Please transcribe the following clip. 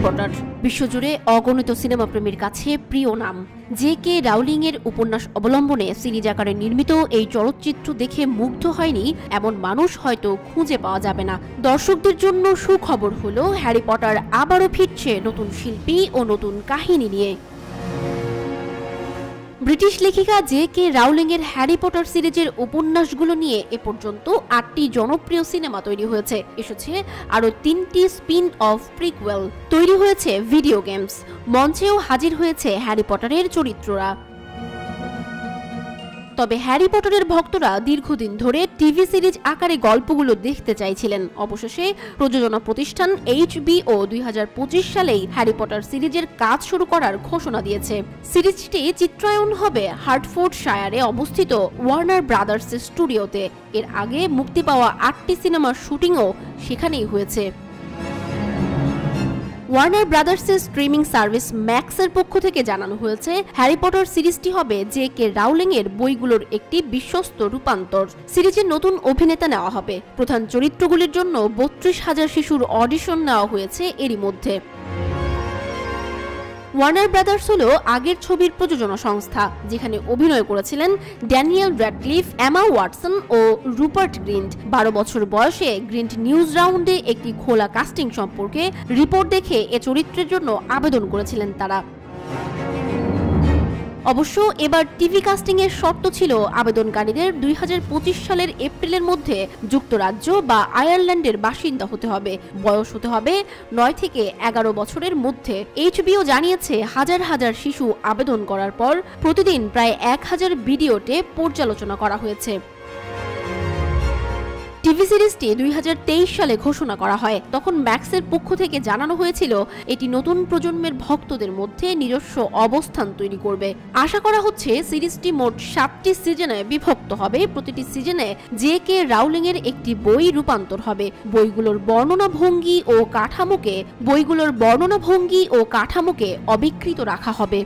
Potter বিশ্বজুড়ে অগণিত cinema প্রেমীর কাছে প্রিয় নাম। জে.কে. রাউলিং এর উপন্যাস অবলম্বনে সিরিজ আকারে নির্মিত এই চলচ্চিত্র দেখে মুগ্ধ হয়নি এমন মানুষ হয়তো খুঁজে পাওয়া যাবে না। দর্শকদের জন্য সুখবর হলো হ্যারি পটার আবারও ফিরছে নতুন শিল্পী ও নতুন কাহিনী নিয়ে। ব্রিটিশ লেখিকা জে.কে. রাউলিং এর হ্যারি পটার সিরিজের উপন্যাসগুলো নিয়ে এ পর্যন্ত 8টি জনপ্রিয় সিনেমা তৈরি হয়েছে। এসেছে আরও 3টি স্পিন অফ প্রিকুয়েল, তৈরি হয়েছে ভিডিও গেমস, মঞ্চেও হাজির হয়েছে হ্যারি পটারের চরিত্ররা। তবে হ্যারি পটারের ভক্তরা দীর্ঘদিন ধরে টিভি সিরিজ আকারে গল্পগুলো দেখতে চাইছিলেন। অবশেষে প্রযোজনা প্রতিষ্ঠান HBO 2025 সালেই হ্যারি পটার সিরিজের কাজ শুরু করার ঘোষণা দিয়েছে। সিরিজটি চিত্রায়ন হবে হার্টফোর্ডশায়ারে অবস্থিত ওয়ার্নার ব্রাদার্সের স্টুডিওতে। এর আগে মুক্তি পাওয়া 8টি সিনেমার শুটিংও সেখানেই হয়েছে। ওয়ার্নার ব্রাদার্সের স্ট্রিমিং সার্ভিস ম্যাক্সের পক্ষ থেকে জানানো হয়েছে, হ্যারি পটার সিরিজটি হবে জে.কে. রাউলিং এর বইগুলোর একটি বিশ্বস্ত রূপান্তর। সিরিজের নতুন অভিনেতা নেওয়া হবে। প্রধান চরিত্রগুলির জন্য 32,000 শিশুর অডিশন নেওয়া হয়েছে এরই মধ্যে। ওয়ার্নার ব্রাদার্স হলো আগের ছবির প্রযোজনা সংস্থা, যেখানে অভিনয় করেছিলেন ড্যানিয়েল র্যাডক্লিফ, এমা ওয়াটসন ও রুপার্ট গ্রিন্ট। 12 বছর বয়সে গ্রিন্ট নিউজ রাউন্ডে একটি খোলা কাস্টিং সম্পর্কে রিপোর্ট দেখে এ চরিত্রের জন্য আবেদন করেছিলেন তারা। অবশ্য এবার টিভি কাস্টিং এর শর্ত ছিল আবেদনকারীদের 2025 সালের এপ্রিলের মধ্যে যুক্তরাজ্য বা আয়ারল্যান্ডের বাসিন্দা হতে হবে, বয়স হতে হবে 9 থেকে 11 বছরের মধ্যে। HBO জানিয়েছে হাজার হাজার শিশু আবেদন করার পর প্রতিদিন প্রায় 1000 ভিডিওতে পর্যালোচনা করা হয়েছে। টিভি সিরিজটি 2023 সালে ঘোষণা করা হয়। তখন ম্যাক্সের পক্ষ থেকে জানানো হয়েছিল এটি নতুন প্রজন্মের ভক্তদের মধ্যে নিজস্ব অবস্থান তৈরি করবে। আশা করা হচ্ছে সিরিজটি মোট 7টি সিজনে বিভক্ত হবে। প্রতিটি সিজনে জে.কে. রাউলিং এর একটি বই রূপান্তর হবে। বইগুলোর বর্ণনা ভঙ্গি ও কাঠামোকে অবিকৃত রাখা হবে।